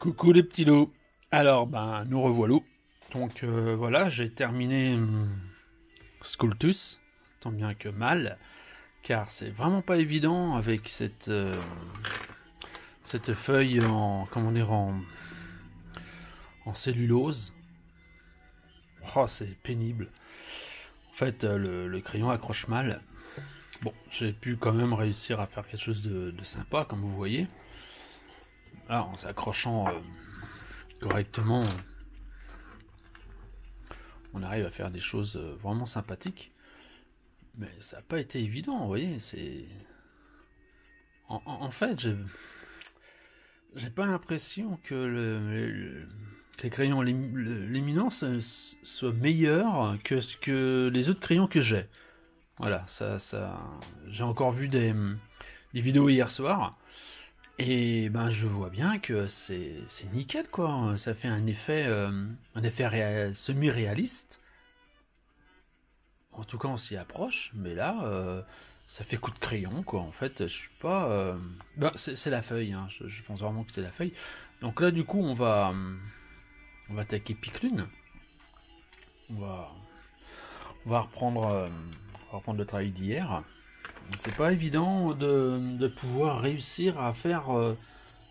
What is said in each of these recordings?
Coucou les petits loups. Alors, nous revoilà. Donc voilà, j'ai terminé Sculptus, tant bien que mal, car c'est vraiment pas évident avec cette feuille en, comment dire, en cellulose. Oh, c'est pénible. En fait, le crayon accroche mal. Bon, j'ai pu quand même réussir à faire quelque chose de sympa, comme vous voyez. Alors, en s'accrochant correctement, on arrive à faire des choses vraiment sympathiques. Mais ça n'a pas été évident, vous voyez, c'est... En fait, j'ai pas l'impression que que les crayons l'éminence soient meilleurs que les autres crayons que j'ai. Voilà, ça, j'ai encore vu des vidéos hier soir. Et je vois bien que c'est nickel quoi, ça fait un effet semi-réaliste. En tout cas on s'y approche, mais là ça fait coup de crayon quoi. En fait je suis pas... c'est la feuille, hein. Je pense vraiment que c'est la feuille. Donc là du coup on va attaquer Piclune. On va reprendre le travail d'hier. C'est pas évident de pouvoir réussir à faire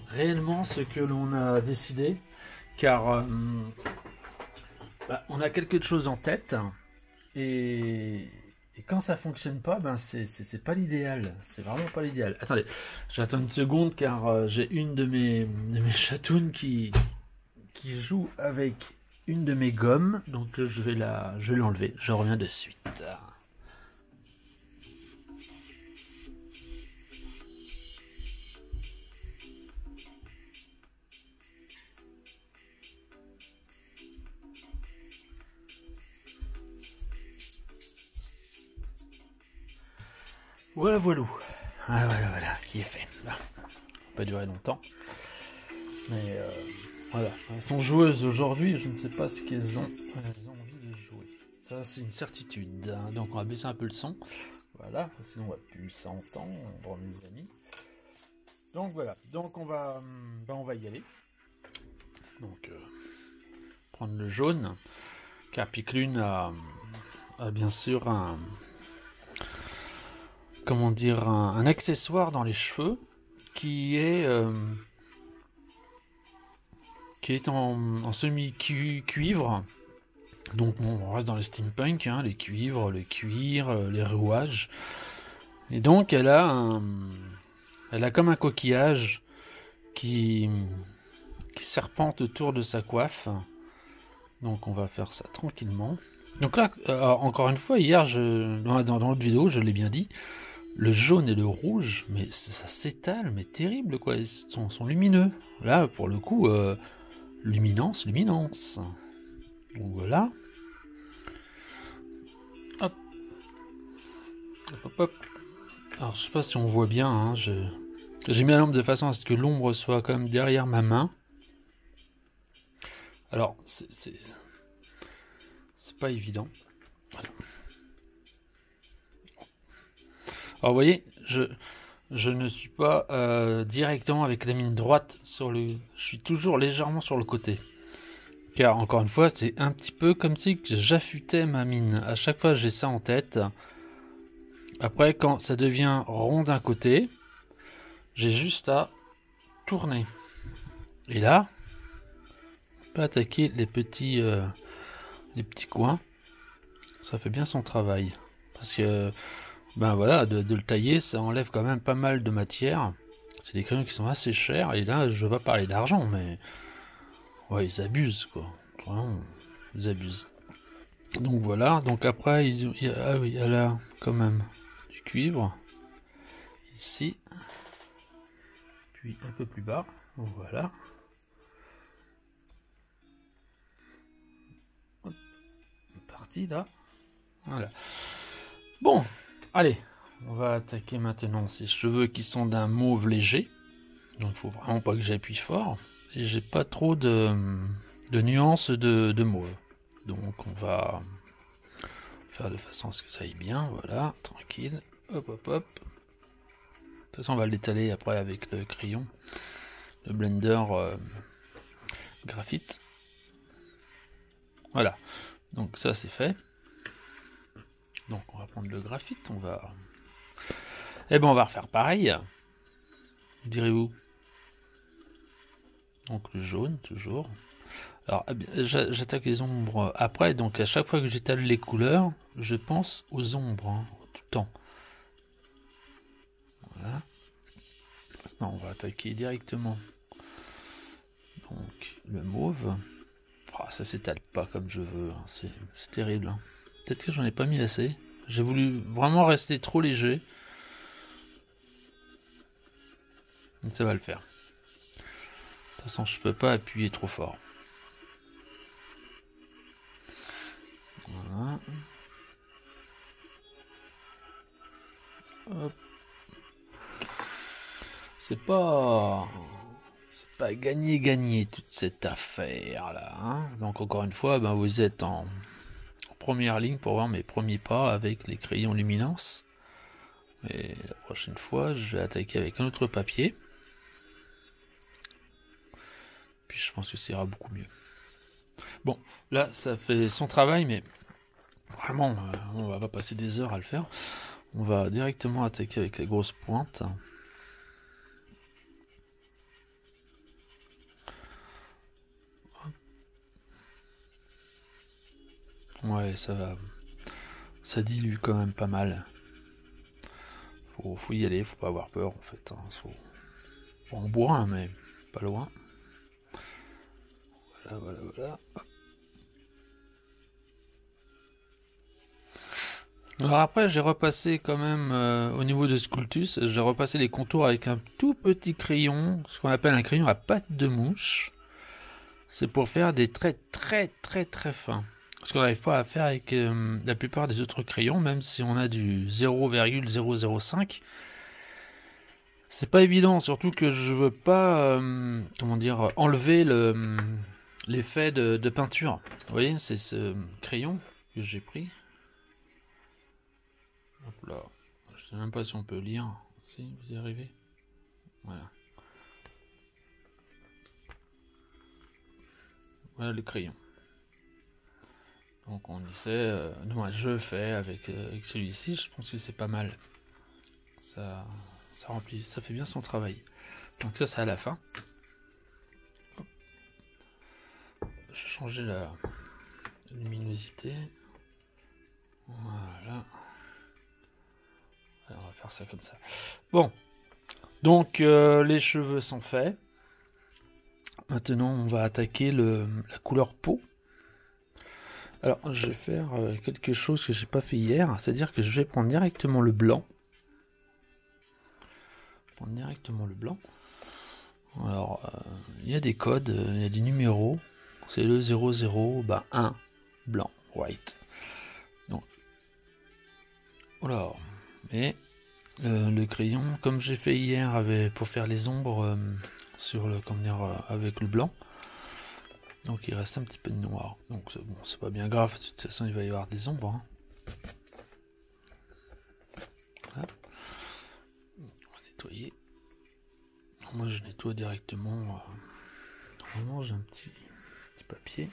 réellement ce que l'on a décidé, car on a quelque chose en tête et quand ça fonctionne pas, c'est pas l'idéal, c'est vraiment pas l'idéal. Attendez, j'attends une seconde car j'ai une de mes chatounes qui joue avec une de mes gommes, donc je vais l'enlever. Je reviens de suite. Voilà, voilà, qui est fait. Ça va pas durer longtemps. Mais voilà, elles sont joueuses aujourd'hui, je ne sais pas ce qu'elles ont. Elles ont envie de jouer. Ça, c'est une certitude. Donc, on va baisser un peu le son. Voilà, sinon on va plus s'entendre, mes amis. Donc voilà, donc on va y aller. Donc, prendre le jaune, car Piclune a bien sûr un accessoire dans les cheveux qui est en semi-cuivre. Donc on reste dans le steampunk, hein, les cuivres, le cuir, les rouages. Et donc elle a comme un coquillage qui serpente autour de sa coiffe. Donc on va faire ça tranquillement. Donc là, encore une fois, hier, dans l'autre vidéo, je l'ai bien dit, le jaune et le rouge, mais ça s'étale, mais terrible quoi, ils sont lumineux. Là, pour le coup, luminance. Donc voilà. Hop. Hop. Alors, je sais pas si on voit bien, hein, j'ai mis la lampe de façon à ce que l'ombre soit quand même derrière ma main. Alors, c'est pas évident. Voilà. Alors vous voyez, je ne suis pas directement avec la mine droite je suis toujours légèrement sur le côté. Car encore une fois, c'est un petit peu comme si j'affûtais ma mine. À chaque fois, j'ai ça en tête. Après, quand ça devient rond d'un côté, j'ai juste à tourner. Et là, on peut attaquer les petits coins. Ça fait bien son travail. Parce que voilà, de le tailler, ça enlève quand même pas mal de matière. C'est des crayons qui sont assez chers, et là, je vais pas parler d'argent, mais... ouais, ils abusent, quoi. Vraiment, ils abusent. Donc voilà, donc après, il y a là, quand même, du cuivre. Ici. Puis un peu plus bas, voilà. Hop, parti, là. Voilà. Bon, allez, on va attaquer maintenant ces cheveux qui sont d'un mauve léger. Donc il faut vraiment pas que j'appuie fort. Et j'ai pas trop de nuances de mauve. Donc on va faire de façon à ce que ça aille bien. Voilà, tranquille. Hop. De toute façon on va l'étaler après avec le crayon. Le blender graphite. Voilà, donc ça c'est fait. Donc on va prendre le graphite, on va... Eh ben on va refaire pareil. Direz-vous? Donc le jaune, toujours. Alors j'attaque les ombres après, donc à chaque fois que j'étale les couleurs, je pense aux ombres, hein, tout le temps. Voilà. Maintenant on va attaquer directement. Donc le mauve. Oh, ça s'étale pas comme je veux, hein. C'est terrible. Hein. Peut-être que j'en ai pas mis assez. J'ai voulu vraiment rester trop léger. Donc ça va le faire. De toute façon, je peux pas appuyer trop fort. Voilà. Hop. C'est pas gagné toute cette affaire là. Hein. Donc encore une fois, ben, vous êtes en première ligne pour voir mes premiers pas avec les crayons luminance. Et la prochaine fois, je vais attaquer avec un autre papier. Puis je pense que ça ira beaucoup mieux. Bon, là, ça fait son travail, mais vraiment, on va pas passer des heures à le faire. On va directement attaquer avec la grosse pointe. Ouais, ça va. Ça dilue quand même pas mal. Faut y aller, faut pas avoir peur en fait. Hein. Faut en boire, mais pas loin. Voilà. Alors après, j'ai repassé quand même au niveau de Sculptus, j'ai repassé les contours avec un tout petit crayon, ce qu'on appelle un crayon à patte de mouche. C'est pour faire des traits très fins. Ce qu'on n'arrive pas à faire avec la plupart des autres crayons, même si on a du 0,005. C'est pas évident, surtout que je veux pas, comment dire, enlever l'effet de peinture. Vous voyez, c'est ce crayon que j'ai pris. Hop là. Je sais même pas si on peut lire. Si, vous y arrivez. Voilà. Voilà le crayon. Donc on essaie. Non, je fais avec celui-ci. Je pense que c'est pas mal. Ça remplit, ça fait bien son travail. Donc ça, c'est à la fin. Hop. Je vais changer la luminosité. Voilà. Alors, on va faire ça comme ça. Bon. Donc les cheveux sont faits. Maintenant, on va attaquer la couleur peau. Alors, je vais faire quelque chose que j'ai pas fait hier, c'est-à-dire que je vais prendre directement le blanc. Alors, il y a des codes, il y a des numéros. C'est le 00, 1, blanc, white. Donc, voilà. Et le crayon, comme j'ai fait hier pour faire les ombres sur avec le blanc. Donc il reste un petit peu de noir. Donc bon, c'est pas bien grave, de toute façon il va y avoir des ombres. Hein. Voilà. On va nettoyer. Moi je nettoie directement. Normalement j'ai un petit papier.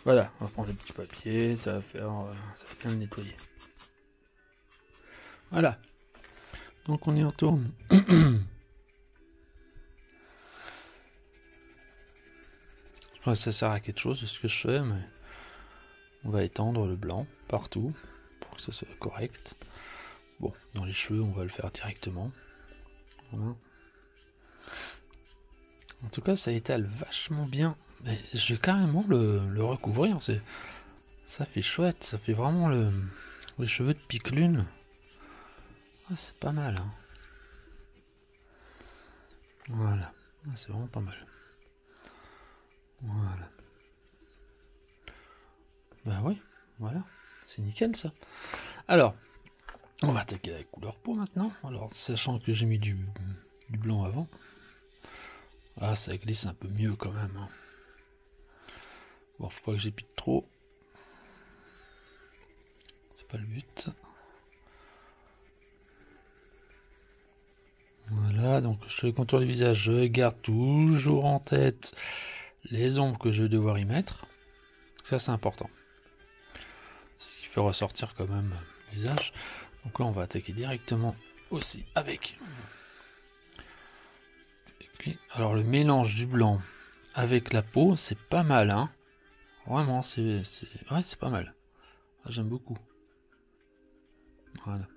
Voilà, on va prendre le petit papier, ça va bien le nettoyer. Voilà. Donc on y retourne. Je pense que ça sert à quelque chose de ce que je fais, mais on va étendre le blanc partout pour que ça soit correct. Bon, dans les cheveux, on va le faire directement. Voilà. En tout cas, ça étale vachement bien. Mais je vais carrément le recouvrir. Ça fait chouette, ça fait vraiment les cheveux de pique-lune. Ah, c'est pas mal. Hein. Voilà, ah, c'est vraiment pas mal. Voilà. Bah oui, voilà. C'est nickel ça. Alors, on va attaquer la couleur peau maintenant. Alors, sachant que j'ai mis du blanc avant. Ah, ça glisse un peu mieux quand même. Hein. Bon, faut pas que j'épite trop. C'est pas le but. Voilà, donc je fais le contour du visage. Je garde toujours en tête les ombres que je vais devoir y mettre. Ça, c'est important. C'est ce qui fait ressortir quand même le visage. Donc là, on va attaquer directement aussi avec. Alors, le mélange du blanc avec la peau, c'est pas mal, hein. Vraiment, ouais, c'est pas mal. Ah, j'aime beaucoup. Voilà.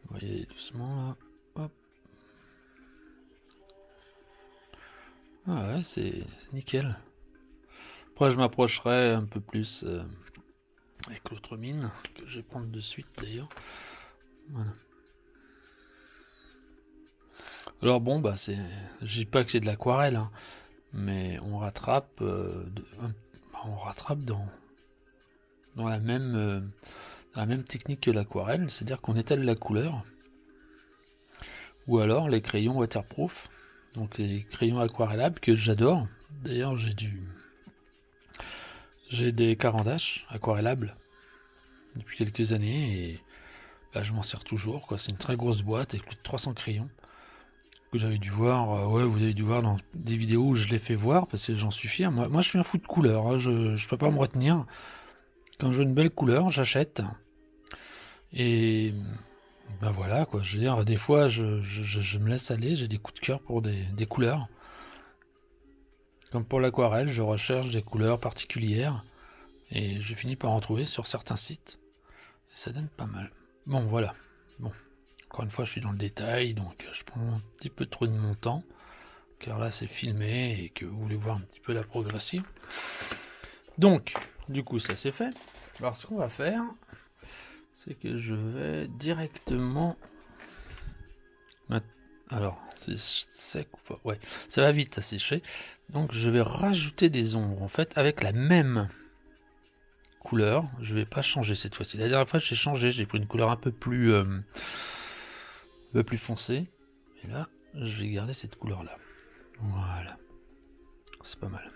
On va y aller doucement, là. Hop. Ah ouais, c'est nickel. Après, je m'approcherai un peu plus avec l'autre mine, que je vais prendre de suite d'ailleurs. Voilà. Alors bon, bah je dis pas que c'est de l'aquarelle, hein, mais on rattrape, dans la même technique que l'aquarelle, c'est-à-dire qu'on étale la couleur, ou alors les crayons waterproof, donc les crayons aquarellables que j'adore. D'ailleurs, j'ai des Caran-d'Ache aquarellables depuis quelques années et bah, je m'en sers toujours, quoi. C'est une très grosse boîte avec plus de 300 crayons que j'avais dû voir. Ouais, vous avez dû voir dans des vidéos où je l'ai fait voir parce que j'en suis fier. Moi, je suis un fou de couleur. Hein. Je peux pas me retenir. Quand je veux une belle couleur, j'achète. Et ben voilà, quoi. Je veux dire, des fois, je me laisse aller. J'ai des coups de cœur pour des couleurs. Comme pour l'aquarelle, je recherche des couleurs particulières. Et je finis par en trouver sur certains sites. Et ça donne pas mal. Bon, voilà. Bon. Encore une fois, je suis dans le détail, donc je prends un petit peu trop de mon temps. Car là, c'est filmé et que vous voulez voir un petit peu la progression. Donc, du coup, ça c'est fait. Alors, ce qu'on va faire, c'est que je vais directement... Alors, c'est sec ou pas? Ouais, ça va vite à sécher. Donc, je vais rajouter des ombres, en fait, avec la même couleur. Je vais pas changer cette fois-ci. La dernière fois, j'ai changé. J'ai pris une couleur un peu plus foncée. Et là, je vais garder cette couleur-là. Voilà. C'est pas mal.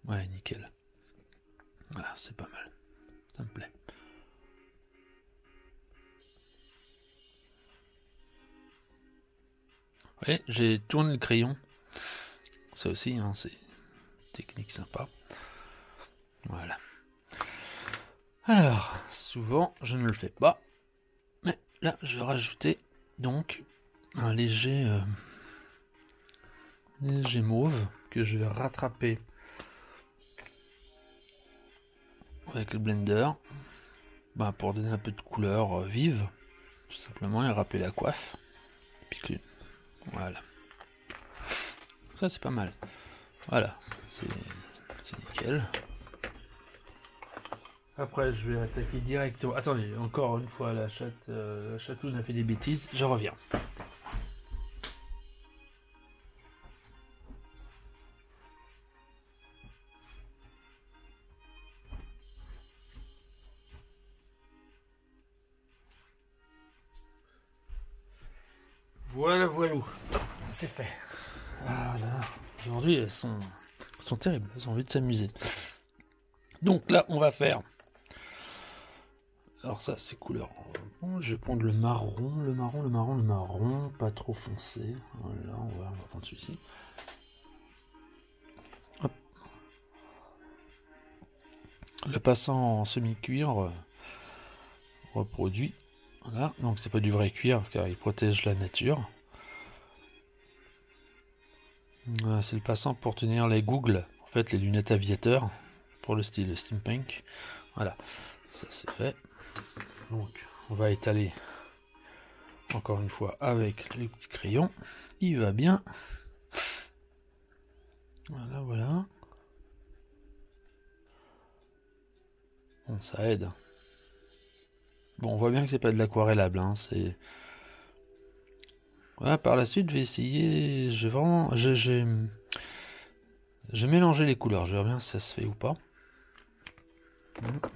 Ouais, nickel. Voilà, c'est pas mal. Ça me plaît. Ouais, j'ai tourné le crayon. Ça aussi, hein, c'est une technique sympa. Voilà. Alors, souvent, je ne le fais pas. Mais là, je vais rajouter donc un léger mauve que je vais rattraper avec le blender. Bah, pour donner un peu de couleur vive, tout simplement, et rappeler la coiffe. Puis que... Voilà. Ça, c'est pas mal. Voilà, c'est nickel. Après, je vais attaquer directement. Attendez, encore une fois, la chatoune a fait des bêtises. Je reviens. Voilà, c'est fait. Ah là, aujourd'hui, elles sont terribles. Elles ont envie de s'amuser. Donc là, on va faire... Alors ça, c'est couleur... Bon, je vais prendre le marron, pas trop foncé. Voilà, on va prendre celui-ci. Hop. Le passant en semi-cuir reproduit. Voilà, donc c'est pas du vrai cuir car il protège la nature. Voilà, c'est le passant pour tenir les googles, en fait les lunettes aviateurs, pour le style steampunk. Voilà, ça c'est fait. Donc on va étaler encore une fois avec les petits crayons. Il va bien. Voilà. Bon, ça aide. Bon, on voit bien que c'est pas de l'aquarellable, hein, c'est... Voilà, par la suite, je vais essayer... Je vais mélanger les couleurs, je verrai bien si ça se fait ou pas.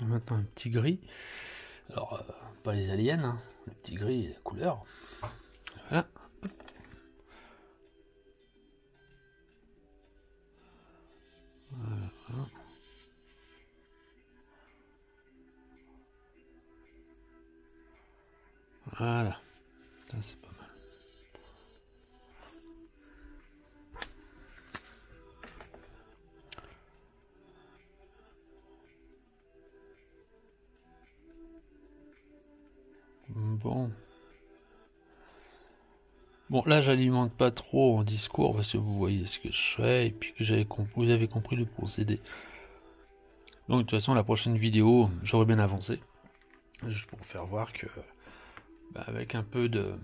Maintenant, un petit gris. Alors, pas les aliens, hein. Le petit gris, la couleur. Voilà. Voilà. Voilà. Ça, c'est pas mal. Bon. Bon, là, j'alimente pas trop en discours parce que vous voyez ce que je fais et puis que vous avez compris le procédé. Donc, de toute façon, la prochaine vidéo, j'aurai bien avancé. Juste pour faire voir que, avec un peu de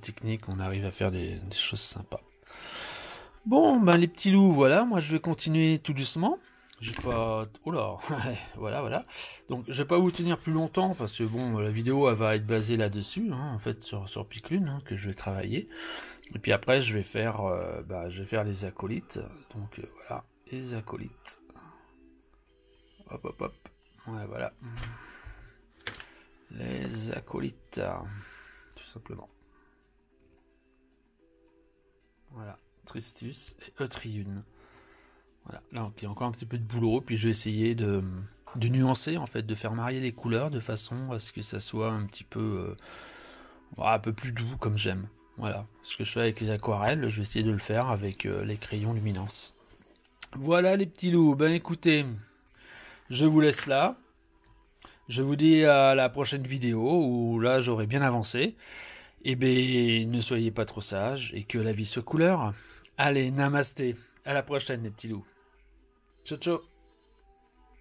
technique, on arrive à faire des choses sympas. Bon, les petits loups, voilà. Moi, je vais continuer tout doucement. J'ai pas... Oh là, voilà. Donc, je vais pas vous tenir plus longtemps parce que bon, la vidéo elle va être basée là-dessus, hein, en fait, sur Piclune, hein, que je vais travailler. Et puis après, je vais faire les acolytes. Donc voilà, les acolytes. Hop. Voilà. Les acolytes, tout simplement. Voilà, Tristus et Eutriune. Voilà, là il y a encore un petit peu de boulot, puis je vais essayer de nuancer, en fait, de faire marier les couleurs de façon à ce que ça soit un petit peu, un peu plus doux comme j'aime. Voilà, ce que je fais avec les aquarelles, je vais essayer de le faire avec les crayons luminance. Voilà les petits loups, écoutez, je vous laisse là. Je vous dis à la prochaine vidéo où là j'aurai bien avancé. Et ne soyez pas trop sages et que la vie soit couleur. Allez, namasté. À la prochaine les petits loups. Ciao.